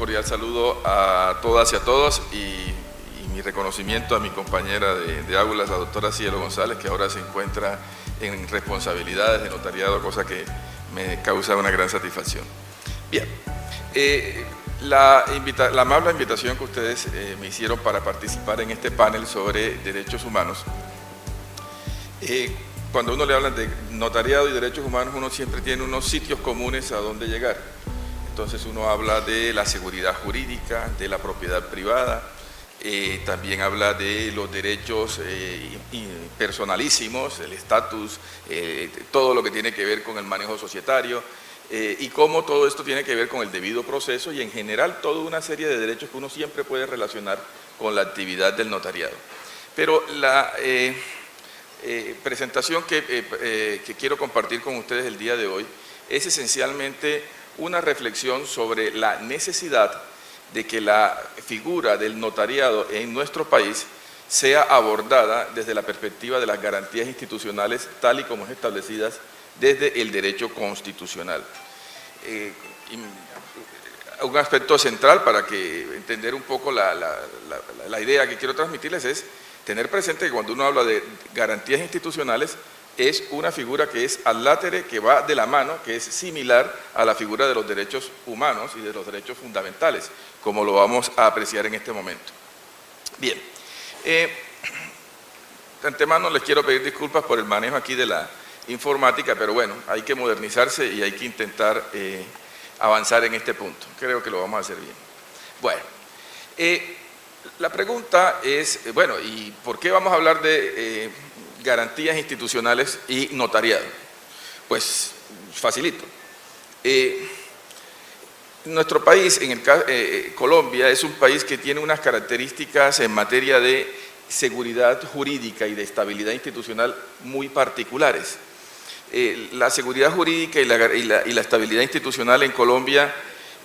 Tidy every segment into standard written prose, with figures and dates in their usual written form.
cordial saludo a todas y a todos y mi reconocimiento a mi compañera de aulas, la doctora Cielo González, que ahora se encuentra en responsabilidades de notariado, cosa que me causa una gran satisfacción. Bien, la amable invitación que ustedes me hicieron para participar en este panel sobre derechos humanos. Cuando uno le habla de notariado y derechos humanos, uno siempre tiene unos sitios comunes a donde llegar. Entonces uno habla de la seguridad jurídica, de la propiedad privada, también habla de los derechos personalísimos, el estatus, todo lo que tiene que ver con el manejo societario y cómo todo esto tiene que ver con el debido proceso y en general toda una serie de derechos que uno siempre puede relacionar con la actividad del notariado. Pero la presentación que quiero compartir con ustedes el día de hoy es esencialmente una reflexión sobre la necesidad de que la figura del notariado en nuestro país sea abordada desde la perspectiva de las garantías institucionales tal y como es establecidas desde el derecho constitucional. Un aspecto central para que entender un poco la idea que quiero transmitirles es tener presente que cuando uno habla de garantías institucionales es una figura que es ad latere, que va de la mano, que es similar a la figura de los derechos humanos y de los derechos fundamentales, como lo vamos a apreciar en este momento. Bien, de antemano les quiero pedir disculpas por el manejo aquí de la informática, pero bueno, hay que modernizarse y hay que intentar avanzar en este punto. Creo que lo vamos a hacer bien. Bueno, la pregunta es, bueno, ¿y por qué vamos a hablar de garantías institucionales y notariado? Pues facilito. Nuestro país, Colombia, es un país que tiene unas características en materia de seguridad jurídica y de estabilidad institucional muy particulares. La seguridad jurídica y la estabilidad institucional en Colombia,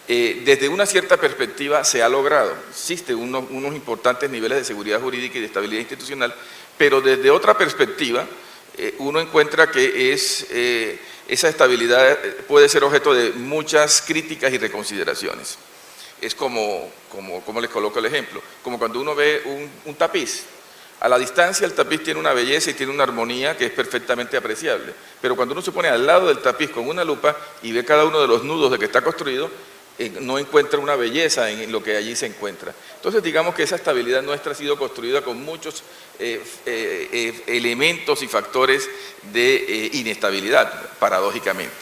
desde una cierta perspectiva se ha logrado. Existen unos importantes niveles de seguridad jurídica y de estabilidad institucional, pero desde otra perspectiva uno encuentra que esa estabilidad puede ser objeto de muchas críticas y reconsideraciones. Es como les coloco el ejemplo, como cuando uno ve un tapiz. A la distancia el tapiz tiene una belleza y tiene una armonía que es perfectamente apreciable, pero cuando uno se pone al lado del tapiz con una lupa y ve cada uno de los nudos de que está construido, no encuentra una belleza en lo que allí se encuentra. Entonces digamos que esa estabilidad nuestra ha sido construida con muchos elementos y factores de inestabilidad, paradójicamente.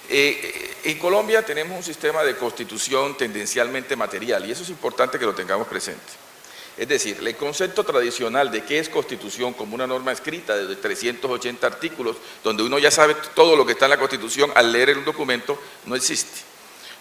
En Colombia tenemos un sistema de constitución tendencialmente material y eso es importante que lo tengamos presente. Es decir, el concepto tradicional de qué es Constitución como una norma escrita de 380 artículos, donde uno ya sabe todo lo que está en la Constitución al leer el documento, no existe.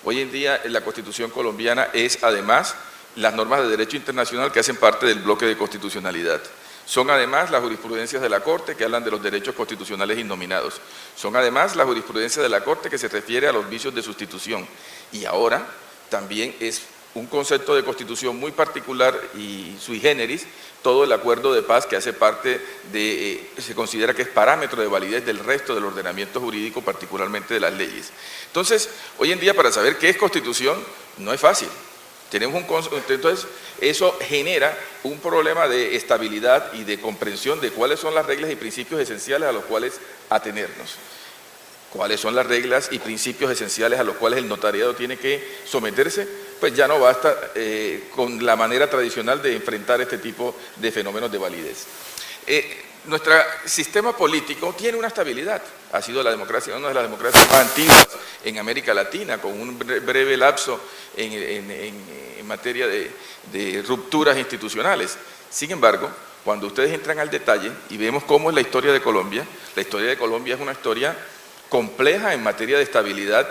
Hoy en día la Constitución colombiana es además las normas de derecho internacional que hacen parte del bloque de constitucionalidad. Son además las jurisprudencias de la Corte que hablan de los derechos constitucionales innominados. Son además la jurisprudencia de la Corte que se refiere a los vicios de sustitución. Y ahora también es un concepto de constitución muy particular y sui generis, todo el acuerdo de paz que hace parte de, se considera que es parámetro de validez del resto del ordenamiento jurídico, particularmente de las leyes. Entonces, hoy en día para saber qué es constitución no es fácil. Entonces, eso genera un problema de estabilidad y de comprensión de cuáles son las reglas y principios esenciales a los cuales atenernos. ¿Cuáles son las reglas y principios esenciales a los cuales el notariado tiene que someterse? Pues ya no basta con la manera tradicional de enfrentar este tipo de fenómenos de validez. Nuestro sistema político tiene una estabilidad. Ha sido la democracia, una de las democracias más antiguas en América Latina, con un breve lapso en materia de rupturas institucionales. Sin embargo, cuando ustedes entran al detalle y vemos cómo es la historia de Colombia es una historia compleja en materia de estabilidad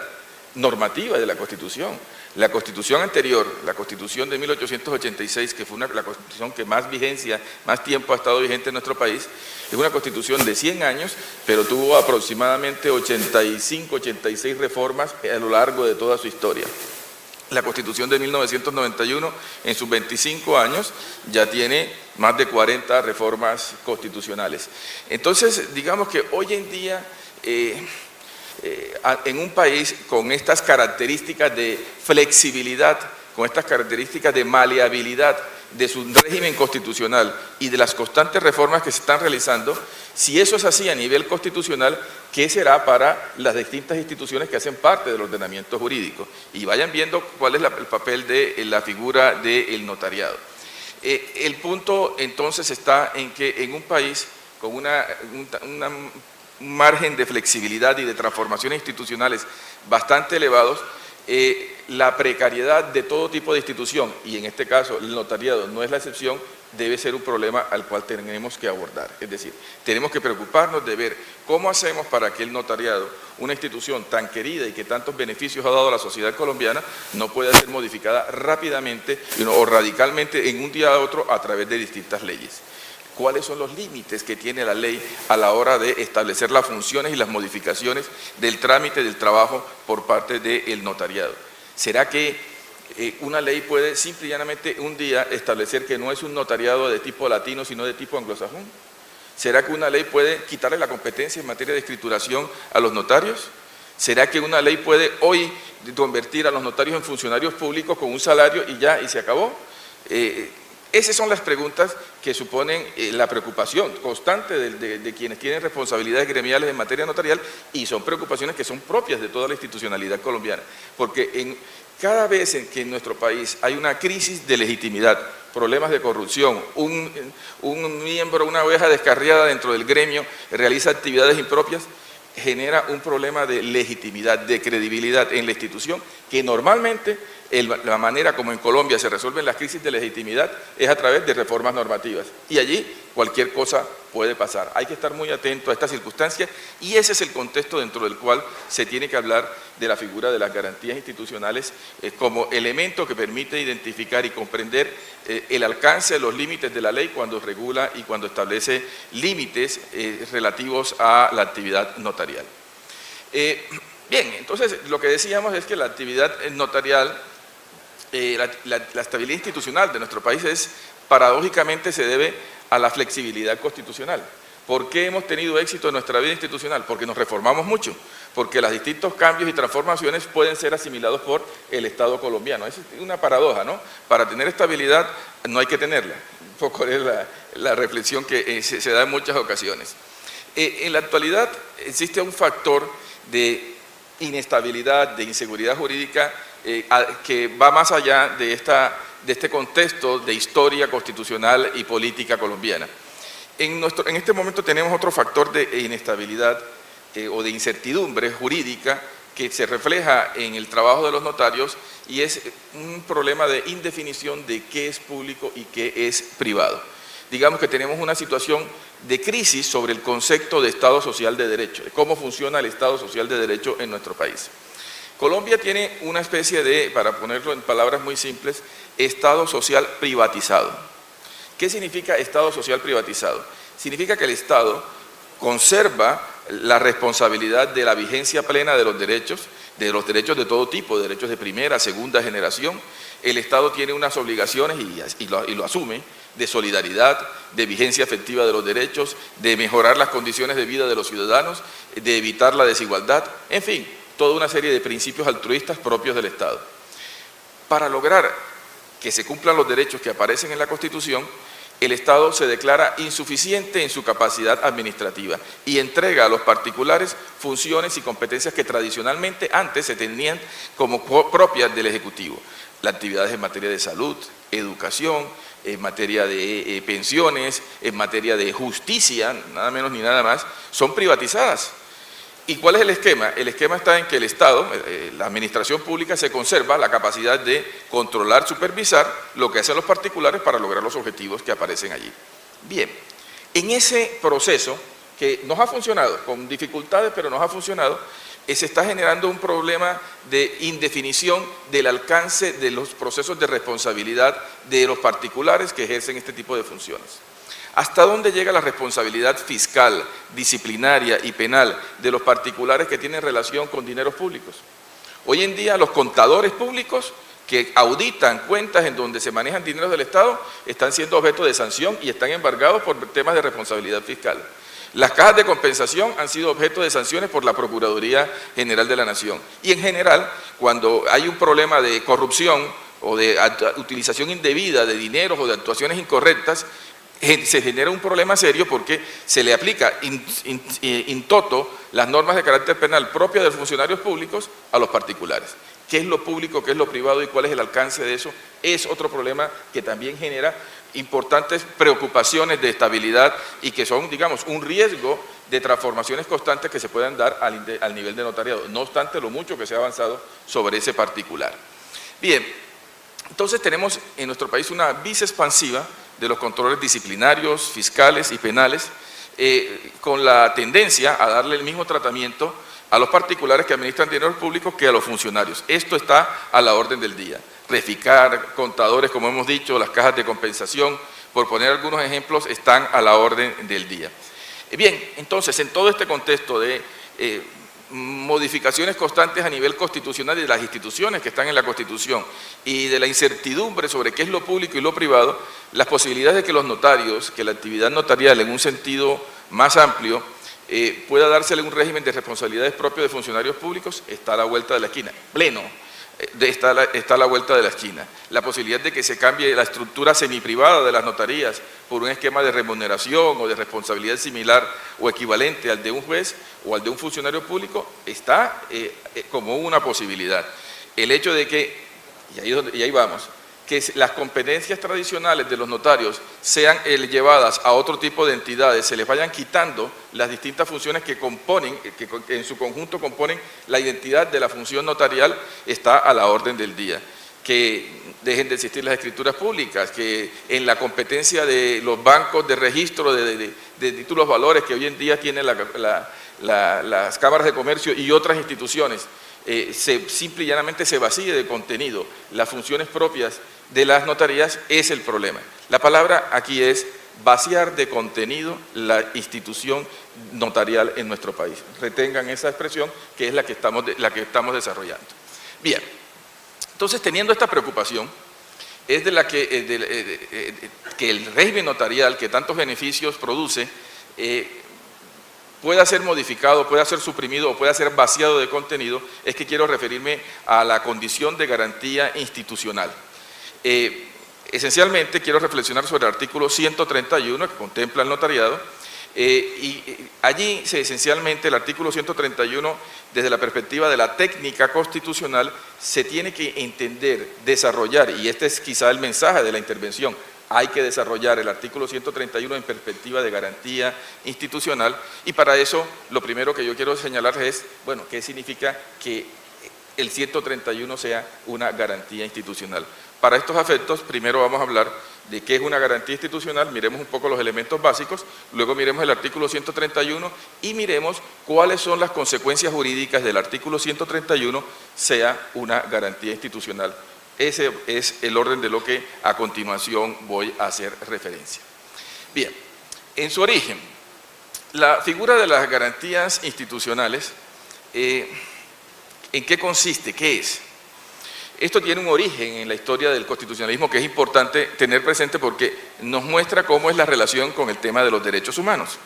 normativa de la Constitución. La Constitución anterior, la Constitución de 1886, que fue la Constitución que más tiempo ha estado vigente en nuestro país, es una Constitución de 100 años, pero tuvo aproximadamente 85, 86 reformas a lo largo de toda su historia. La Constitución de 1991, en sus 25 años, ya tiene más de 40 reformas constitucionales. Entonces, digamos que hoy en día en un país con estas características de flexibilidad, con estas características de maleabilidad de su régimen constitucional y de las constantes reformas que se están realizando, si eso es así a nivel constitucional, ¿qué será para las distintas instituciones que hacen parte del ordenamiento jurídico? Y vayan viendo cuál es el papel de la figura del notariado. El punto entonces está en que en un país con un margen de flexibilidad y de transformaciones institucionales bastante elevados, la precariedad de todo tipo de institución, y en este caso el notariado no es la excepción, debe ser un problema al cual tenemos que abordar. Es decir, tenemos que preocuparnos de ver cómo hacemos para que el notariado, una institución tan querida y que tantos beneficios ha dado a la sociedad colombiana, no pueda ser modificada rápidamente o radicalmente en un día a otro a través de distintas leyes. ¿Cuáles son los límites que tiene la ley a la hora de establecer las funciones y las modificaciones del trámite del trabajo por parte del notariado? ¿Será que una ley puede simple y llanamente un día establecer que no es un notariado de tipo latino, sino de tipo anglosajón? ¿Será que una ley puede quitarle la competencia en materia de escrituración a los notarios? ¿Será que una ley puede hoy convertir a los notarios en funcionarios públicos con un salario y ya, y se acabó? Esas son las preguntas que suponen la preocupación constante de quienes tienen responsabilidades gremiales en materia notarial, y son preocupaciones que son propias de toda la institucionalidad colombiana, porque cada vez en que en nuestro país hay una crisis de legitimidad, problemas de corrupción, un miembro, una oveja descarriada dentro del gremio realiza actividades impropias, genera un problema de legitimidad, de credibilidad en la institución, que normalmente la manera como en Colombia se resuelven las crisis de legitimidad es a través de reformas normativas, y allí cualquier cosa puede pasar. Hay que estar muy atento a estas circunstancias, y ese es el contexto dentro del cual se tiene que hablar de la figura de las garantías institucionales como elemento que permite identificar y comprender el alcance de los límites de la ley cuando regula y cuando establece límites relativos a la actividad notarial. Bien, entonces lo que decíamos es que la actividad notarial, la estabilidad institucional de nuestro país paradójicamente se debe a la flexibilidad constitucional. ¿Por qué hemos tenido éxito en nuestra vida institucional? Porque nos reformamos mucho, porque los distintos cambios y transformaciones pueden ser asimilados por el Estado colombiano. Es una paradoja, ¿no? Para tener estabilidad no hay que tenerla. Un poco es la reflexión que se da en muchas ocasiones. En la actualidad existe un factor de inestabilidad, de inseguridad jurídica que va más allá de este contexto de historia constitucional y política colombiana. En este momento tenemos otro factor de inestabilidad o de incertidumbre jurídica que se refleja en el trabajo de los notarios, y es un problema de indefinición de qué es público y qué es privado. Digamos que tenemos una situación de crisis sobre el concepto de Estado Social de Derecho, de cómo funciona el Estado Social de Derecho en nuestro país. Colombia tiene una especie de, para ponerlo en palabras muy simples, Estado Social privatizado. ¿Qué significa Estado Social privatizado? Significa que el Estado conserva la responsabilidad de la vigencia plena de los derechos de todo tipo, derechos de primera, segunda generación. El Estado tiene unas obligaciones y lo asume, de solidaridad, de vigencia efectiva de los derechos, de mejorar las condiciones de vida de los ciudadanos, de evitar la desigualdad, en fin, toda una serie de principios altruistas propios del Estado. Para lograr que se cumplan los derechos que aparecen en la Constitución, el Estado se declara insuficiente en su capacidad administrativa y entrega a los particulares funciones y competencias que tradicionalmente antes se tenían como propias del Ejecutivo. Las actividades en materia de salud, educación, en materia de pensiones, en materia de justicia, nada menos ni nada más, son privatizadas. ¿Y cuál es el esquema? El esquema está en que el Estado, la administración pública, se conserva la capacidad de controlar, supervisar lo que hacen los particulares para lograr los objetivos que aparecen allí. Bien, en ese proceso que nos ha funcionado, con dificultades, pero nos ha funcionado, se está generando un problema de indefinición del alcance de los procesos de responsabilidad de los particulares que ejercen este tipo de funciones. ¿Hasta dónde llega la responsabilidad fiscal, disciplinaria y penal de los particulares que tienen relación con dineros públicos? Hoy en día los contadores públicos que auditan cuentas en donde se manejan dineros del Estado están siendo objeto de sanción y están embargados por temas de responsabilidad fiscal. Las cajas de compensación han sido objeto de sanciones por la Procuraduría General de la Nación. Y en general, cuando hay un problema de corrupción o de utilización indebida de dineros o de actuaciones incorrectas, se genera un problema serio porque se le aplica in toto las normas de carácter penal propias de los funcionarios públicos a los particulares. ¿Qué es lo público, qué es lo privado y cuál es el alcance de eso? Es otro problema que también genera importantes preocupaciones de estabilidad y que son, digamos, un riesgo de transformaciones constantes que se puedan dar al nivel de notariado, no obstante lo mucho que se ha avanzado sobre ese particular. Bien, entonces tenemos en nuestro país una vis expansiva de los controles disciplinarios, fiscales y penales, con la tendencia a darle el mismo tratamiento a los particulares que administran dineros públicos que a los funcionarios. Esto está a la orden del día. Reficar, contadores, como hemos dicho, las cajas de compensación, por poner algunos ejemplos, están a la orden del día. Bien, entonces, en todo este contexto de modificaciones constantes a nivel constitucional y de las instituciones que están en la Constitución y de la incertidumbre sobre qué es lo público y lo privado, las posibilidades de que los notarios, que la actividad notarial en un sentido más amplio pueda dársele un régimen de responsabilidades propio de funcionarios públicos está a la vuelta de la esquina, pleno. Está a la vuelta de la esquina. La posibilidad de que se cambie la estructura semiprivada de las notarías por un esquema de remuneración o de responsabilidad similar o equivalente al de un juez o al de un funcionario público está como una posibilidad. El hecho de que, y ahí vamos, que las competencias tradicionales de los notarios sean llevadas a otro tipo de entidades, se les vayan quitando las distintas funciones que componen, que en su conjunto componen la identidad de la función notarial, está a la orden del día. Que dejen de existir las escrituras públicas, que en la competencia de los bancos de registro de títulos valores que hoy en día tienen las cámaras de comercio y otras instituciones, simple y llanamente se vacíe de contenido las funciones propias de las notarías, es el problema. La palabra aquí es vaciar de contenido la institución notarial en nuestro país. Retengan esa expresión, que es la que estamos desarrollando. Bien, entonces teniendo esta preocupación, es de la que el régimen notarial que tantos beneficios produce pueda ser modificado, pueda ser suprimido o pueda ser vaciado de contenido, es que quiero referirme a la condición de garantía institucional. Esencialmente quiero reflexionar sobre el artículo 131 que contempla el notariado, y allí esencialmente el artículo 131 desde la perspectiva de la técnica constitucional se tiene que entender, desarrollar, y este es quizá el mensaje de la intervención, hay que desarrollar el artículo 131 en perspectiva de garantía institucional, y para eso lo primero que yo quiero señalar es, bueno, ¿qué significa que el 131 sea una garantía institucional? Para estos efectos, primero vamos a hablar de qué es una garantía institucional, miremos un poco los elementos básicos, luego miremos el artículo 131 y miremos cuáles son las consecuencias jurídicas del artículo 131 sea una garantía institucional. Ese es el orden de lo que a continuación voy a hacer referencia. Bien, en su origen, la figura de las garantías institucionales, ¿en qué consiste? ¿Qué es? Esto tiene un origen en la historia del constitucionalismo que es importante tener presente porque nos muestra cómo es la relación con el tema de los derechos humanos.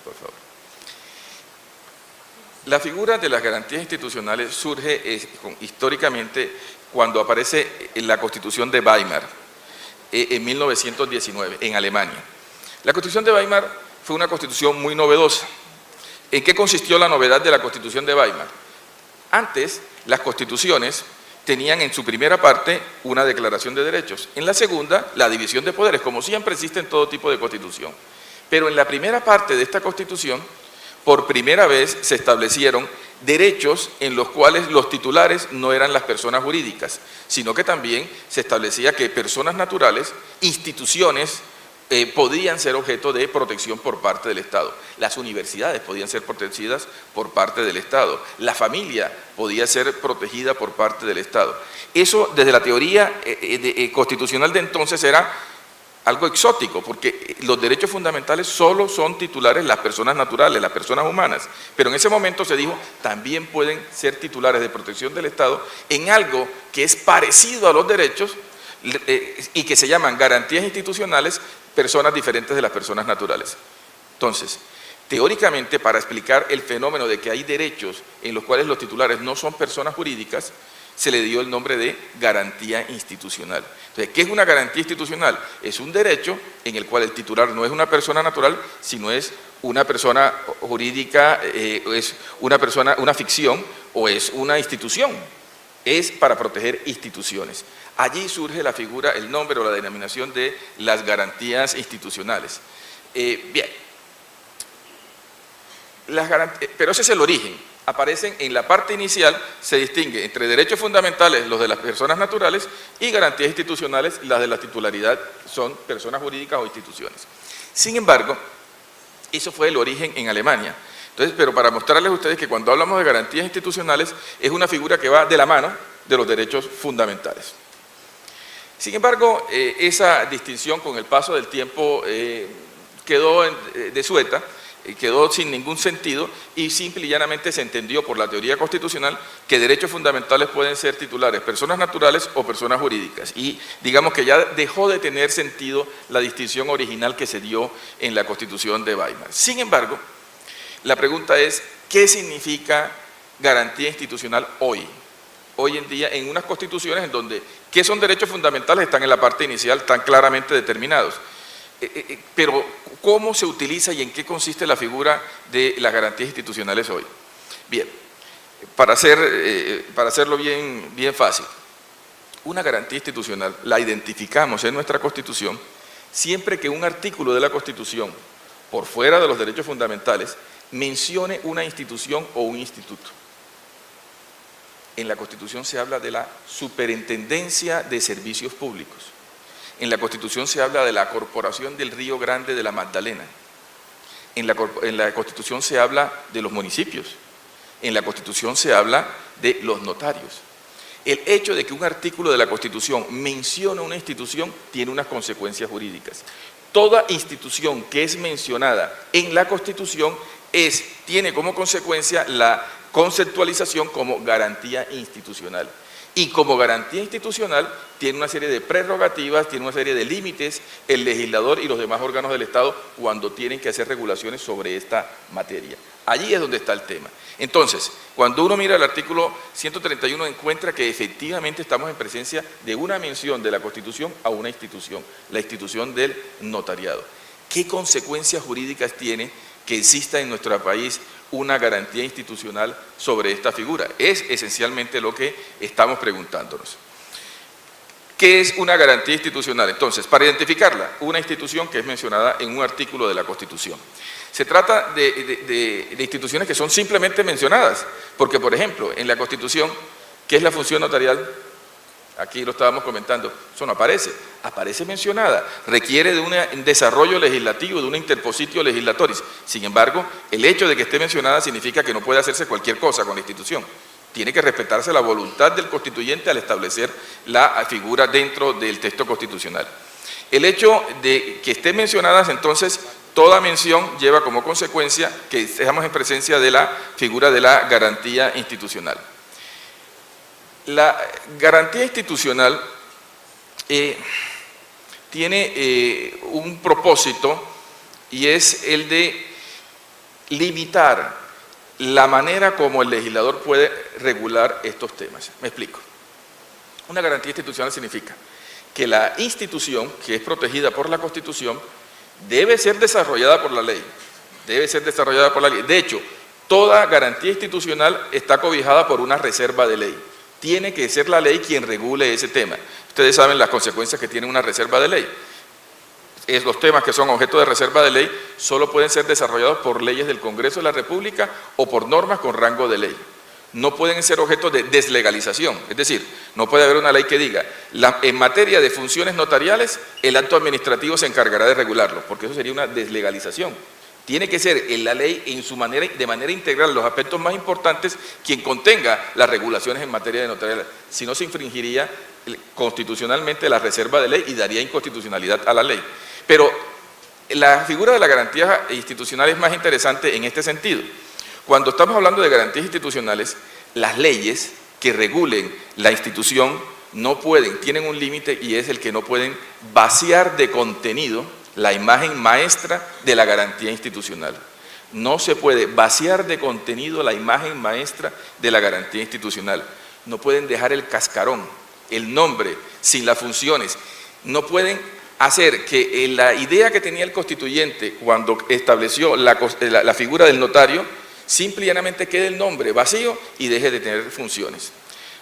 Por favor. La figura de las garantías institucionales surge históricamente cuando aparece en la Constitución de Weimar en 1919 en Alemania. La Constitución de Weimar fue una constitución muy novedosa. ¿En qué consistió la novedad de la Constitución de Weimar? Antes, las constituciones tenían en su primera parte una declaración de derechos, en la segunda, la división de poderes, como siempre existe en todo tipo de constitución. Pero en la primera parte de esta Constitución, por primera vez se establecieron derechos en los cuales los titulares no eran las personas jurídicas, sino que también se establecía que personas naturales, instituciones, podían ser objeto de protección por parte del Estado. Las universidades podían ser protegidas por parte del Estado. La familia podía ser protegida por parte del Estado. Eso, desde la teoría constitucional de entonces, era algo exótico, porque los derechos fundamentales solo son titulares las personas naturales, las personas humanas. Pero en ese momento se dijo, también pueden ser titulares de protección del Estado en algo que es parecido a los derechos, y que se llaman garantías institucionales, personas diferentes de las personas naturales. Entonces, teóricamente, para explicar el fenómeno de que hay derechos en los cuales los titulares no son personas jurídicas, se le dio el nombre de garantía institucional. Entonces, ¿qué es una garantía institucional? Es un derecho en el cual el titular no es una persona natural, sino es una persona jurídica, es una ficción o es una institución. Es para proteger instituciones. Allí surge la figura, el nombre o la denominación de las garantías institucionales. Bien, pero ese es el origen. Aparecen en la parte inicial, se distingue entre derechos fundamentales, los de las personas naturales, y garantías institucionales, las de la titularidad, son personas jurídicas o instituciones. Sin embargo, eso fue el origen en Alemania. Entonces, pero para mostrarles a ustedes que cuando hablamos de garantías institucionales, es una figura que va de la mano de los derechos fundamentales. Sin embargo, esa distinción con el paso del tiempo quedó desueta, quedó sin ningún sentido y simple y llanamente se entendió por la teoría constitucional que derechos fundamentales pueden ser titulares personas naturales o personas jurídicas, y digamos que ya dejó de tener sentido la distinción original que se dio en la Constitución de Weimar. Sin embargo, la pregunta es, ¿qué significa garantía institucional hoy? Hoy en día en unas constituciones en donde qué son derechos fundamentales están en la parte inicial tan claramente determinados. Pero ¿cómo se utiliza y en qué consiste la figura de las garantías institucionales hoy? Bien, para hacerlo bien fácil, una garantía institucional la identificamos en nuestra Constitución siempre que un artículo de la Constitución, por fuera de los derechos fundamentales, mencione una institución o un instituto. En la Constitución se habla de la Superintendencia de Servicios Públicos. En la Constitución se habla de la Corporación del Río Grande de la Magdalena. En la Constitución se habla de los municipios. En la Constitución se habla de los notarios. El hecho de que un artículo de la Constitución mencione una institución tiene unas consecuencias jurídicas. Toda institución que es mencionada en la Constitución tiene como consecuencia la conceptualización como garantía institucional. Y como garantía institucional tiene una serie de prerrogativas, tiene una serie de límites el legislador y los demás órganos del Estado cuando tienen que hacer regulaciones sobre esta materia. Allí es donde está el tema. Entonces, cuando uno mira el artículo 131 encuentra que efectivamente estamos en presencia de una mención de la Constitución a una institución, la institución del notariado. ¿Qué consecuencias jurídicas tiene que exista en nuestro país una garantía institucional sobre esta figura? Es esencialmente lo que estamos preguntándonos. ¿Qué es una garantía institucional? Entonces, para identificarla, una institución que es mencionada en un artículo de la Constitución. Se trata de instituciones que son simplemente mencionadas, porque, por ejemplo, en la Constitución, ¿qué es la función notarial? Aquí lo estábamos comentando, eso no aparece, aparece mencionada, requiere de un desarrollo legislativo, de un interpositio legislatoris. Sin embargo, el hecho de que esté mencionada significa que no puede hacerse cualquier cosa con la institución. Tiene que respetarse la voluntad del constituyente al establecer la figura dentro del texto constitucional. El hecho de que estén mencionadas, entonces, toda mención lleva como consecuencia que estemos en presencia de la figura de la garantía institucional. La garantía institucional tiene un propósito y es el de limitar la manera como el legislador puede regular estos temas. Me explico. Una garantía institucional significa que la institución que es protegida por la Constitución debe ser desarrollada por la ley. Debe ser desarrollada por la ley. De hecho, toda garantía institucional está cobijada por una reserva de ley. Tiene que ser la ley quien regule ese tema. Ustedes saben las consecuencias que tiene una reserva de ley. Los temas que son objeto de reserva de ley solo pueden ser desarrollados por leyes del Congreso de la República o por normas con rango de ley. No pueden ser objeto de deslegalización, es decir, no puede haber una ley que diga, en materia de funciones notariales, el acto administrativo se encargará de regularlo, porque eso sería una deslegalización. Tiene que ser en la ley de manera integral los aspectos más importantes quien contenga las regulaciones en materia de notarial. Si no, se infringiría constitucionalmente la reserva de ley y daría inconstitucionalidad a la ley. Pero la figura de la garantía institucional es más interesante en este sentido. Cuando estamos hablando de garantías institucionales, las leyes que regulen la institución no pueden, tienen un límite y es el que no pueden vaciar de contenido la imagen maestra de la garantía institucional. No se puede vaciar de contenido la imagen maestra de la garantía institucional. No pueden dejar el cascarón, el nombre, sin las funciones. No pueden hacer que la idea que tenía el constituyente cuando estableció la figura del notario, simple y llanamente quede el nombre vacío y deje de tener funciones.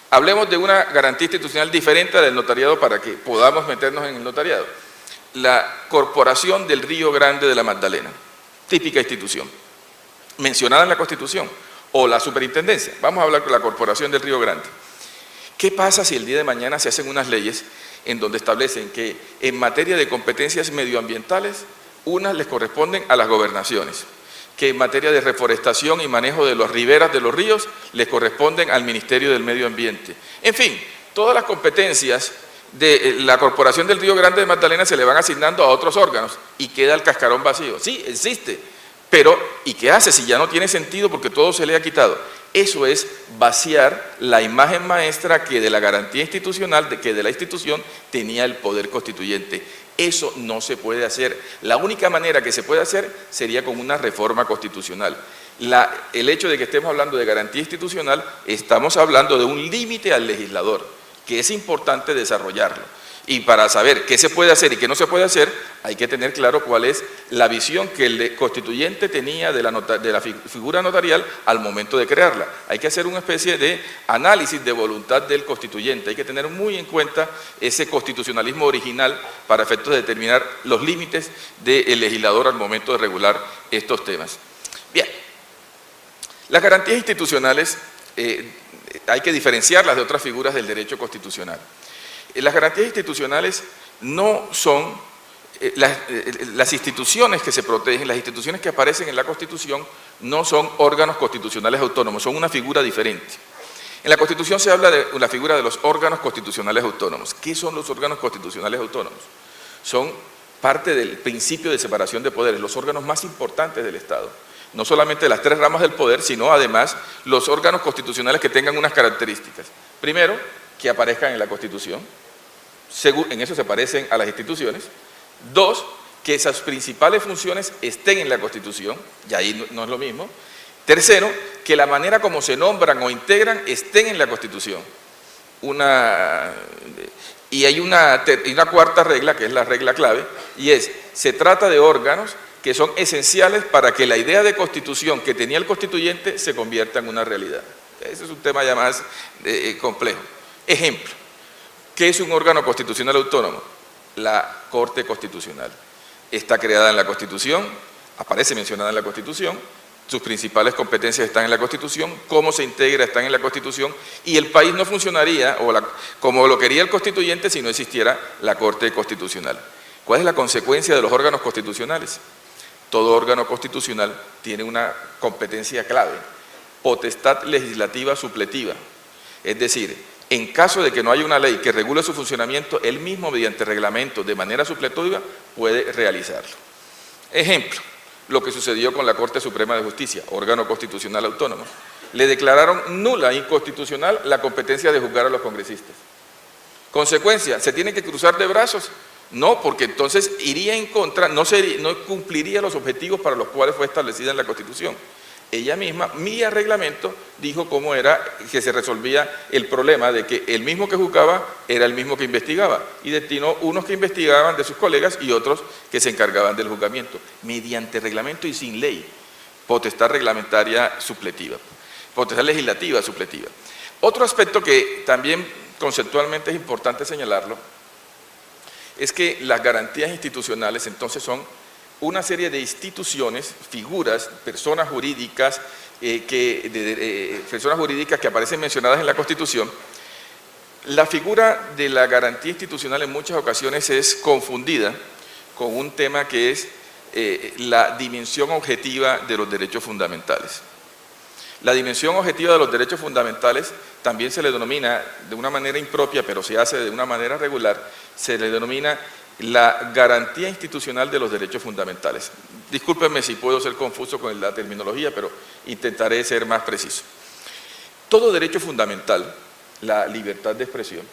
Hablemos de una garantía institucional diferente a la del notariado para que podamos meternos en el notariado. La Corporación del Río Grande de la Magdalena, típica institución, mencionada en la Constitución, o la Superintendencia. Vamos a hablar de la Corporación del Río Grande. ¿Qué pasa si el día de mañana se hacen unas leyes en donde establecen que en materia de competencias medioambientales, unas les corresponden a las gobernaciones, que en materia de reforestación y manejo de las riberas de los ríos les corresponden al Ministerio del Medio Ambiente? En fin, todas las competencias de la Corporación del Río Grande de Magdalena se le van asignando a otros órganos y queda el cascarón vacío. Sí, existe, pero ¿y qué hace si ya no tiene sentido porque todo se le ha quitado? Eso es vaciar la imagen maestra que de la garantía institucional, que de la institución tenía el poder constituyente. Eso no se puede hacer. La única manera que se puede hacer sería con una reforma constitucional. El hecho de que estemos hablando de garantía institucional, estamos hablando de un límite al legislador, que es importante desarrollarlo. Y para saber qué se puede hacer y qué no se puede hacer, hay que tener claro cuál es la visión que el constituyente tenía de la figura notarial al momento de crearla. Hay que hacer una especie de análisis de voluntad del constituyente. Hay que tener muy en cuenta ese constitucionalismo original para efectos de determinar los límites del legislador al momento de regular estos temas. Bien, las garantías institucionales hay que diferenciarlas de otras figuras del derecho constitucional. Las garantías institucionales no son las instituciones que se protegen, las instituciones que aparecen en la Constitución no son órganos constitucionales autónomos, son una figura diferente. En la Constitución se habla de la figura de los órganos constitucionales autónomos. ¿Qué son los órganos constitucionales autónomos? Son parte del principio de separación de poderes, los órganos más importantes del Estado. No solamente las tres ramas del poder, sino además los órganos constitucionales que tengan unas características. Primero, que aparezcan en la Constitución. En eso se parecen a las instituciones. Dos, que esas principales funciones estén en la Constitución, y ahí no es lo mismo. Tercero, que la manera como se nombran o integran estén en la Constitución. Y hay una cuarta regla, que es la regla clave, y es, se trata de órganos que son esenciales para que la idea de constitución que tenía el constituyente se convierta en una realidad. Ese es un tema ya más complejo. Ejemplo, ¿qué es un órgano constitucional autónomo? La Corte Constitucional. Está creada en la Constitución, aparece mencionada en la Constitución, sus principales competencias están en la Constitución, cómo se integra están en la Constitución, y el país no funcionaría como lo quería el constituyente si no existiera la Corte Constitucional. ¿Cuál es la consecuencia de los órganos constitucionales? Todo órgano constitucional tiene una competencia clave, potestad legislativa supletiva, es decir, en caso de que no haya una ley que regule su funcionamiento, él mismo mediante reglamento de manera supletiva puede realizarlo. Ejemplo, lo que sucedió con la Corte Suprema de Justicia, órgano constitucional autónomo. Le declararon nula, inconstitucional, la competencia de juzgar a los congresistas. Consecuencia, ¿se tienen que cruzar de brazos? No, porque entonces iría en contra, no cumpliría los objetivos para los cuales fue establecida en la Constitución. Ella misma, vía reglamento, dijo cómo era que se resolvía el problema de que el mismo que juzgaba era el mismo que investigaba y destinó unos que investigaban de sus colegas y otros que se encargaban del juzgamiento, mediante reglamento y sin ley, potestad reglamentaria supletiva, potestad legislativa supletiva. Otro aspecto que también conceptualmente es importante señalarlo es que las garantías institucionales entonces son una serie de instituciones, figuras, personas jurídicas que aparecen mencionadas en la Constitución. La figura de la garantía institucional en muchas ocasiones es confundida con un tema que es la dimensión objetiva de los derechos fundamentales. La dimensión objetiva de los derechos fundamentales también se le denomina de una manera impropia, pero se hace de una manera regular, se le denomina la garantía institucional de los derechos fundamentales. Discúlpenme si puedo ser confuso con la terminología, pero intentaré ser más preciso. Todo derecho fundamental, la libertad de expresión,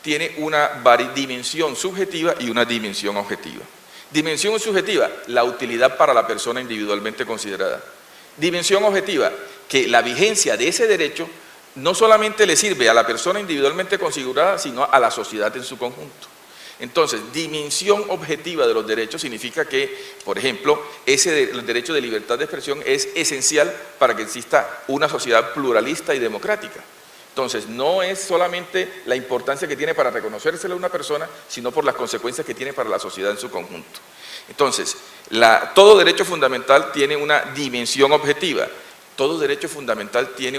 tiene una dimensión subjetiva y una dimensión objetiva. Dimensión subjetiva, la utilidad para la persona individualmente considerada. Dimensión objetiva, que la vigencia de ese derecho no solamente le sirve a la persona individualmente considerada, sino a la sociedad en su conjunto. Entonces, dimensión objetiva de los derechos significa que, por ejemplo, el derecho de libertad de expresión es esencial para que exista una sociedad pluralista y democrática. Entonces, no es solamente la importancia que tiene para reconocérsela a una persona, sino por las consecuencias que tiene para la sociedad en su conjunto. Entonces, todo derecho fundamental tiene una dimensión objetiva. Todo derecho fundamental tiene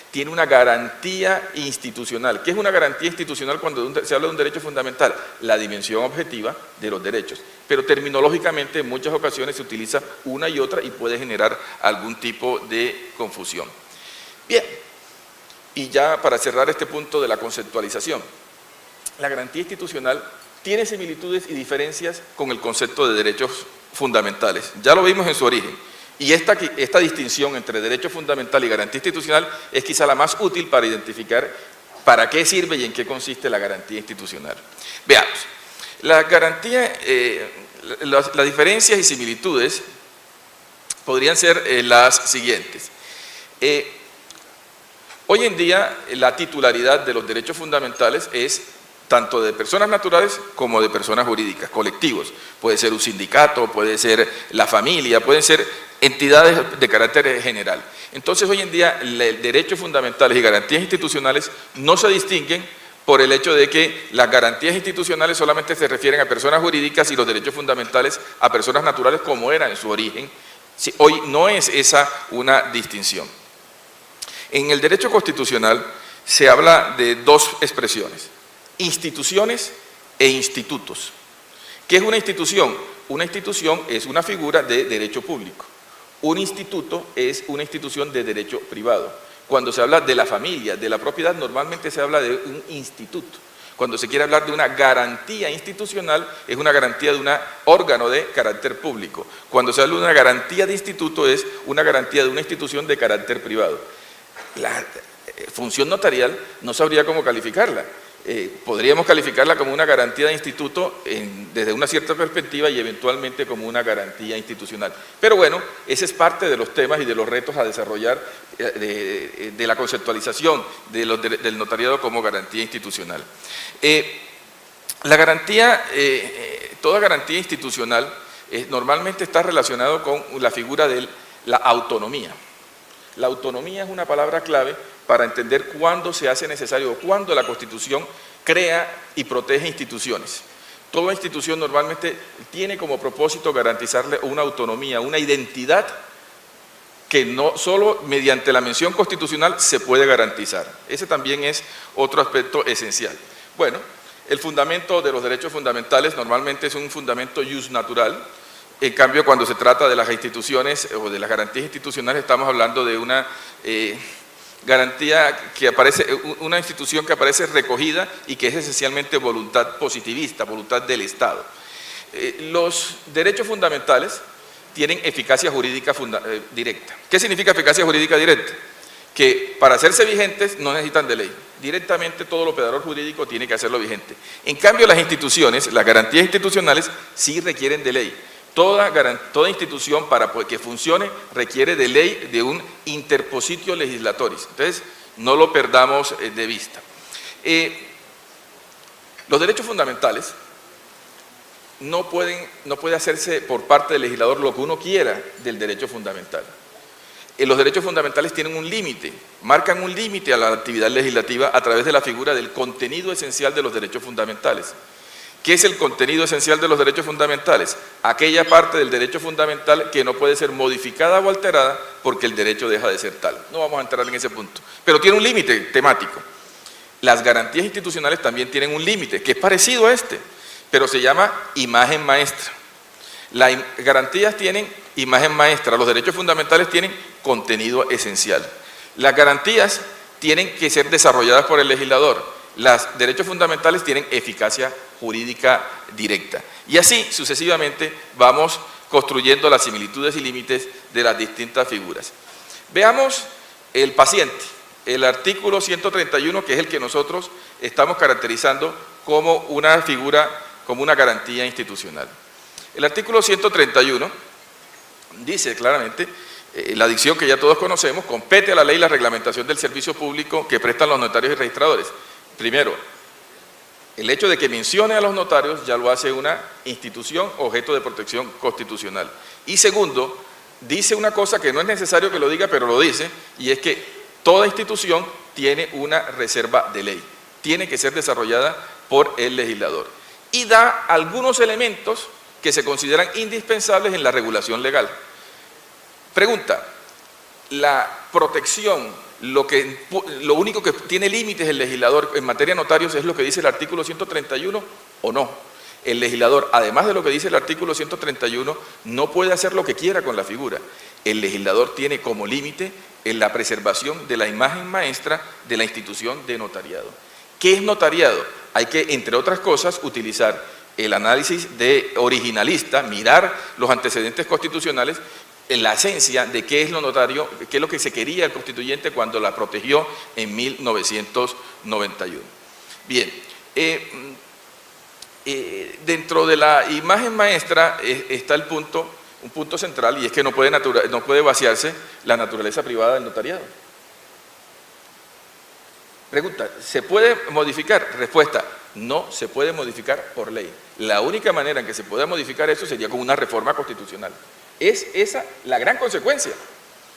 tiene una garantía institucional. ¿Qué es una garantía institucional cuando se habla de un derecho fundamental? La dimensión objetiva de los derechos. Pero terminológicamente en muchas ocasiones se utiliza una y otra y puede generar algún tipo de confusión. Bien, y ya para cerrar este punto de la conceptualización, la garantía institucional tiene similitudes y diferencias con el concepto de derechos fundamentales. Ya lo vimos en su origen. Y esta distinción entre derecho fundamental y garantía institucional es quizá la más útil para identificar para qué sirve y en qué consiste la garantía institucional. Veamos, las diferencias y similitudes podrían ser las siguientes. Hoy en día la titularidad de los derechos fundamentales es tanto de personas naturales como de personas jurídicas, colectivos. Puede ser un sindicato, puede ser la familia, pueden ser entidades de carácter general. Entonces, hoy en día, derechos fundamentales y garantías institucionales no se distinguen por el hecho de que las garantías institucionales solamente se refieren a personas jurídicas y los derechos fundamentales a personas naturales como era en su origen. Hoy no es esa una distinción. En el derecho constitucional se habla de dos expresiones: instituciones e institutos. ¿Qué es una institución? Una institución es una figura de derecho público. Un instituto es una institución de derecho privado. Cuando se habla de la familia, de la propiedad, normalmente se habla de un instituto. Cuando se quiere hablar de una garantía institucional, es una garantía de un órgano de carácter público. Cuando se habla de una garantía de instituto, es una garantía de una institución de carácter privado. La función notarial no sabría cómo calificarla. Podríamos calificarla como una garantía de instituto desde una cierta perspectiva y eventualmente como una garantía institucional. Pero bueno, ese es parte de los temas y de los retos a desarrollar de la conceptualización del notariado como garantía institucional. La garantía, toda garantía institucional normalmente está relacionado con la figura de la autonomía. La autonomía es una palabra clave para entender cuándo se hace necesario o cuándo la Constitución crea y protege instituciones. Toda institución normalmente tiene como propósito garantizarle una autonomía, una identidad que no solo mediante la mención constitucional se puede garantizar. Ese también es otro aspecto esencial. Bueno, el fundamento de los derechos fundamentales normalmente es un fundamento jus natural. En cambio, cuando se trata de las instituciones o de las garantías institucionales, estamos hablando de una garantía que aparece, una institución que aparece recogida y que es esencialmente voluntad positivista, voluntad del Estado. Los derechos fundamentales tienen eficacia jurídica directa. ¿Qué significa eficacia jurídica directa? Que para hacerse vigentes no necesitan de ley. Directamente todo el operador jurídico tiene que hacerlo vigente. En cambio, las instituciones, las garantías institucionales, sí requieren de ley. Toda institución para que funcione requiere de ley, de un interpositio legislatoris. Entonces, no lo perdamos de vista. Los derechos fundamentales no puede hacerse por parte del legislador lo que uno quiera del derecho fundamental. Los derechos fundamentales tienen un límite, marcan un límite a la actividad legislativa a través de la figura del contenido esencial de los derechos fundamentales. ¿Qué es el contenido esencial de los derechos fundamentales? Aquella parte del derecho fundamental que no puede ser modificada o alterada porque el derecho deja de ser tal. No vamos a entrar en ese punto, pero tiene un límite temático. Las garantías institucionales también tienen un límite, que es parecido a este, pero se llama imagen maestra. Las garantías tienen imagen maestra, los derechos fundamentales tienen contenido esencial. Las garantías tienen que ser desarrolladas por el legislador. Los derechos fundamentales tienen eficacia jurídica directa. Y así, sucesivamente, vamos construyendo las similitudes y límites de las distintas figuras. Veamos el paciente. el artículo 131, que es el que nosotros estamos caracterizando como una figura, como una garantía institucional. El artículo 131 dice claramente, la dicción que ya todos conocemos, compete a la ley la reglamentación del servicio público que prestan los notarios y registradores. Primero, el hecho de que mencione a los notarios ya lo hace una institución objeto de protección constitucional. Y segundo, dice una cosa que no es necesario que lo diga, pero lo dice, y es que toda institución tiene una reserva de ley, tiene que ser desarrollada por el legislador. Y da algunos elementos que se consideran indispensables en la regulación legal. Pregunta, la protección, lo único que tiene límites el legislador en materia de notarios es lo que dice el artículo 131 o no. El legislador, además de lo que dice el artículo 131, no puede hacer lo que quiera con la figura. El legislador tiene como límite en la preservación de la imagen maestra de la institución de notariado. ¿Qué es notariado? Hay que, entre otras cosas, utilizar el análisis de originalista, mirar los antecedentes constitucionales, en la esencia de qué es lo notario, qué es lo que se quería el constituyente cuando la protegió en 1991. Bien, dentro de la imagen maestra está un punto central, y es que no puede vaciarse la naturaleza privada del notariado. Pregunta, ¿se puede modificar? Respuesta, no se puede modificar por ley. La única manera en que se pueda modificar eso sería con una reforma constitucional. Es esa la gran consecuencia.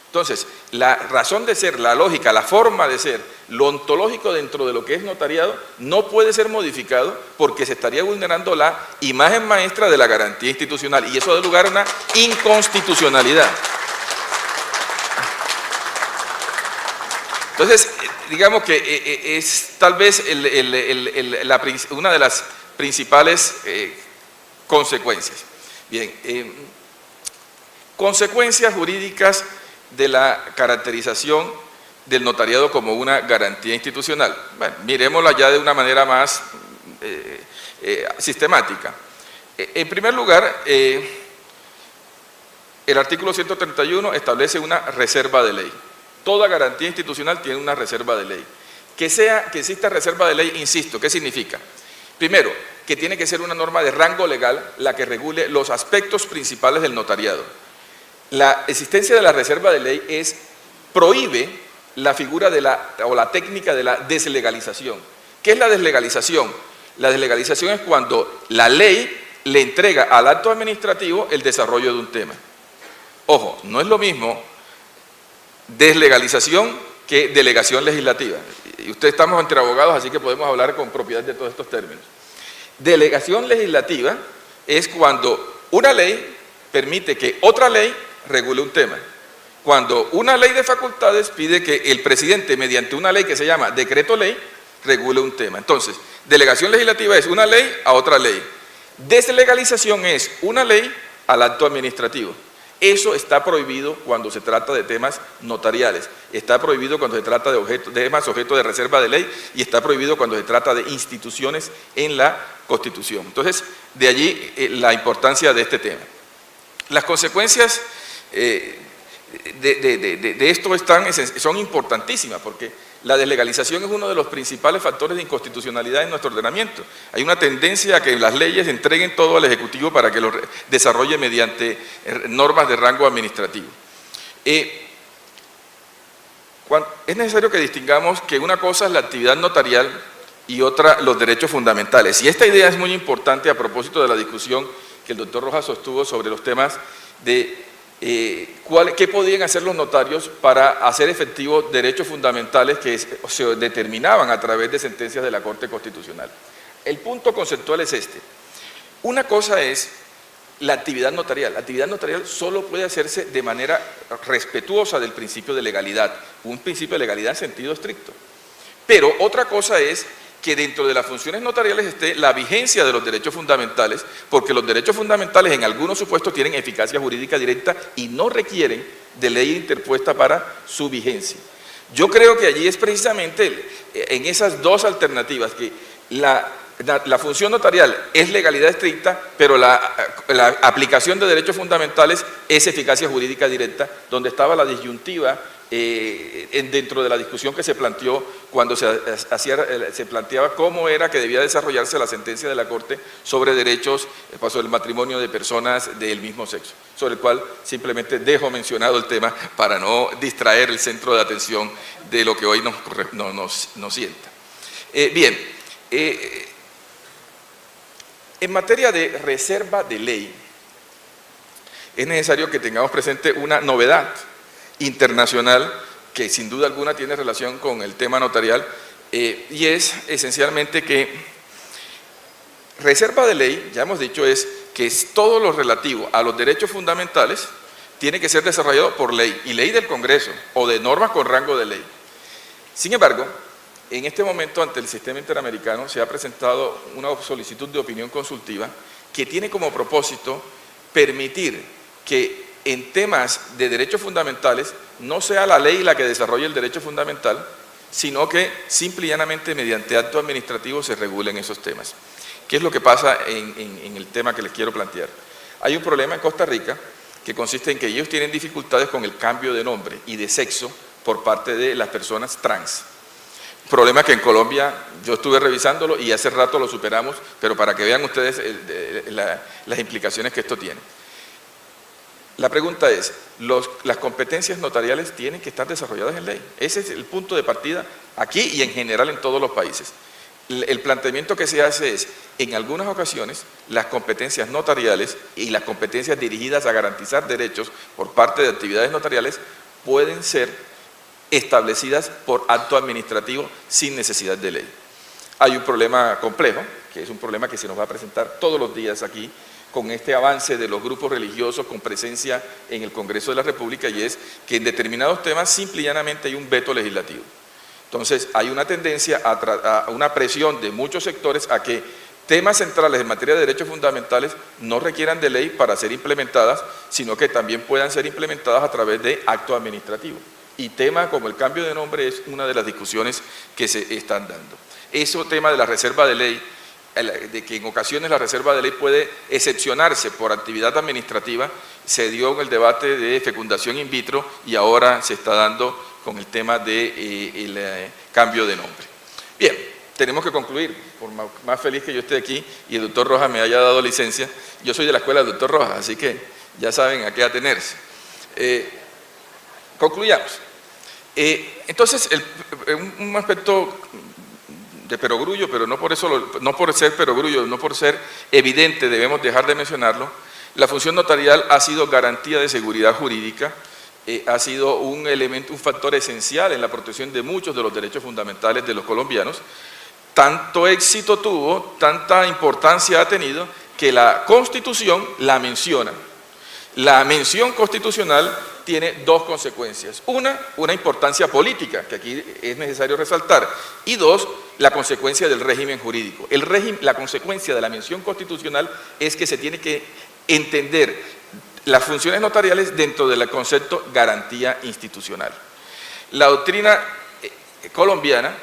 Entonces, la razón de ser, la lógica, la forma de ser, lo ontológico dentro de lo que es notariado, no puede ser modificado porque se estaría vulnerando la imagen maestra de la garantía institucional, y eso da lugar a una inconstitucionalidad. Entonces, digamos que es tal vez una de las principales consecuencias. Bien, consecuencias jurídicas de la caracterización del notariado como una garantía institucional. Bueno, miremosla ya de una manera más sistemática. En primer lugar, el artículo 131 establece una reserva de ley. Toda garantía institucional tiene una reserva de ley. Que exista reserva de ley, insisto, ¿qué significa? Primero, que tiene que ser una norma de rango legal la que regule los aspectos principales del notariado. La existencia de la reserva de ley prohíbe la figura o la técnica de la deslegalización. ¿Qué es la deslegalización? La deslegalización es cuando la ley le entrega al acto administrativo el desarrollo de un tema. Ojo, no es lo mismo deslegalización que delegación legislativa. Y ustedes estamos entre abogados, así que podemos hablar con propiedad de todos estos términos. Delegación legislativa es cuando una ley permite que otra ley regule un tema. Cuando una ley de facultades pide que el presidente, mediante una ley que se llama decreto ley, regule un tema. Entonces, delegación legislativa es una ley a otra ley. Deslegalización es una ley al acto administrativo. Eso está prohibido cuando se trata de temas notariales, está prohibido cuando se trata de temas objeto de reserva de ley, y está prohibido cuando se trata de instituciones en la Constitución. Entonces, de allí la importancia de este tema. Las consecuencias de esto son importantísimas, porque la deslegalización es uno de los principales factores de inconstitucionalidad en nuestro ordenamiento. Hay una tendencia a que las leyes entreguen todo al Ejecutivo para que lo desarrolle mediante normas de rango administrativo. Es necesario que distingamos que una cosa es la actividad notarial y otra los derechos fundamentales. Y esta idea es muy importante a propósito de la discusión que el doctor Rojas sostuvo sobre los temas de qué podían hacer los notarios para hacer efectivos derechos fundamentales que se determinaban a través de sentencias de la Corte Constitucional. El punto conceptual es este. Una cosa es la actividad notarial. La actividad notarial solo puede hacerse de manera respetuosa del principio de legalidad, un principio de legalidad en sentido estricto. Pero otra cosa es que dentro de las funciones notariales esté la vigencia de los derechos fundamentales, porque los derechos fundamentales en algunos supuestos tienen eficacia jurídica directa y no requieren de ley interpuesta para su vigencia. Yo creo que allí es precisamente en esas dos alternativas que la la función notarial es legalidad estricta, pero la aplicación de derechos fundamentales es eficacia jurídica directa, donde estaba la disyuntiva dentro de la discusión que se planteó cuando se planteaba cómo era que debía desarrollarse la sentencia de la Corte sobre derechos, sobre el matrimonio de personas del mismo sexo, sobre el cual simplemente dejo mencionado el tema para no distraer el centro de atención de lo que hoy nos sienta. Bien, en materia de reserva de ley, es necesario que tengamos presente una novedad internacional que sin duda alguna tiene relación con el tema notarial, y es esencialmente que reserva de ley, ya hemos dicho, es que es todo lo relativo a los derechos fundamentales tiene que ser desarrollado por ley, y ley del Congreso, o de normas con rango de ley. Sin embargo, en este momento ante el sistema interamericano se ha presentado una solicitud de opinión consultiva que tiene como propósito permitir que en temas de derechos fundamentales no sea la ley la que desarrolle el derecho fundamental, sino que simple y llanamente mediante acto administrativo se regulen esos temas. ¿Qué es lo que pasa en el tema que les quiero plantear? Hay un problema en Costa Rica que consiste en que ellos tienen dificultades con el cambio de nombre y de sexo por parte de las personas trans. Problema que en Colombia yo estuve revisándolo y hace rato lo superamos, pero para que vean ustedes las implicaciones que esto tiene. La pregunta es, ¿las competencias notariales tienen que estar desarrolladas en ley? Ese es el punto de partida aquí y en general en todos los países. El planteamiento que se hace es, en algunas ocasiones, las competencias notariales y las competencias dirigidas a garantizar derechos por parte de actividades notariales pueden ser establecidas por acto administrativo sin necesidad de ley. Hay un problema complejo, que es un problema que se nos va a presentar todos los días aquí, con este avance de los grupos religiosos con presencia en el Congreso de la República, y es que en determinados temas simple y llanamente hay un veto legislativo. Entonces hay una tendencia a una presión de muchos sectores a que temas centrales en materia de derechos fundamentales no requieran de ley para ser implementadas, sino que también puedan ser implementadas a través de acto administrativo. Y temas como el cambio de nombre es una de las discusiones que se están dando. Ese tema de la reserva de ley, de que en ocasiones la reserva de ley puede excepcionarse por actividad administrativa, se dio en el debate de fecundación in vitro y ahora se está dando con el tema del cambio de nombre. Bien, tenemos que concluir, por más feliz que yo esté aquí y el doctor Rojas me haya dado licencia. Yo soy de la escuela del doctor Rojas, así que ya saben a qué atenerse. Concluyamos. Entonces, un aspecto de perogrullo, pero no por eso, no por ser perogrullo, no por ser evidente, debemos dejar de mencionarlo. La función notarial ha sido garantía de seguridad jurídica, ha sido un elemento, un factor esencial en la protección de muchos de los derechos fundamentales de los colombianos. Tanto éxito tuvo, tanta importancia ha tenido, que la Constitución la menciona. La mención constitucional tiene dos consecuencias. Una importancia política, que aquí es necesario resaltar, y dos, la consecuencia del régimen jurídico. La consecuencia de la mención constitucional es que se tiene que entender las funciones notariales dentro del concepto garantía institucional. La doctrina colombiana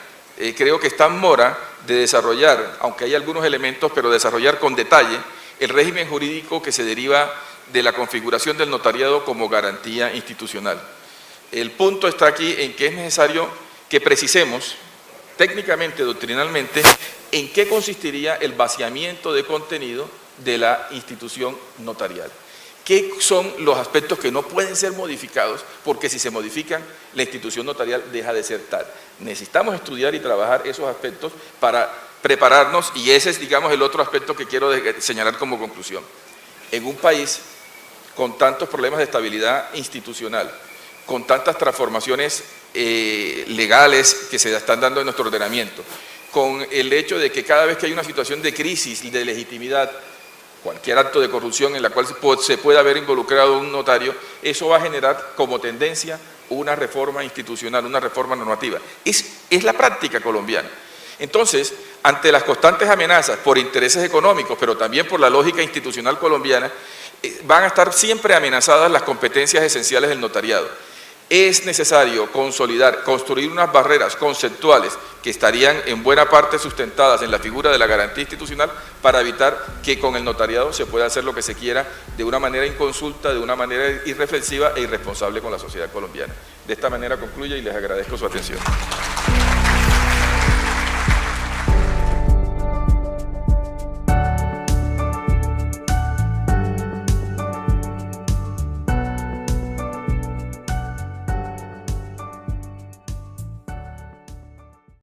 creo que está en mora de desarrollar, aunque hay algunos elementos, pero desarrollar con detalle el régimen jurídico que se deriva de la configuración del notariado como garantía institucional. El punto está aquí en que es necesario que precisemos técnicamente, doctrinalmente, en qué consistiría el vaciamiento de contenido de la institución notarial. ¿Qué son los aspectos que no pueden ser modificados? Porque si se modifican, la institución notarial deja de ser tal. Necesitamos estudiar y trabajar esos aspectos para prepararnos, y ese es, digamos, el otro aspecto que quiero señalar como conclusión. En un país con tantos problemas de estabilidad institucional, con tantas transformaciones legales que se están dando en nuestro ordenamiento, con el hecho de que cada vez que hay una situación de crisis y de legitimidad, cualquier acto de corrupción en la cual se pueda haber involucrado un notario, eso va a generar como tendencia una reforma institucional, una reforma normativa. Es la práctica colombiana. Entonces, ante las constantes amenazas por intereses económicos, pero también por la lógica institucional colombiana, van a estar siempre amenazadas las competencias esenciales del notariado. es necesario consolidar, construir unas barreras conceptuales que estarían en buena parte sustentadas en la figura de la garantía institucional para evitar que con el notariado se pueda hacer lo que se quiera de una manera inconsulta, de una manera irreflexiva e irresponsable con la sociedad colombiana. De esta manera concluyo y les agradezco su atención.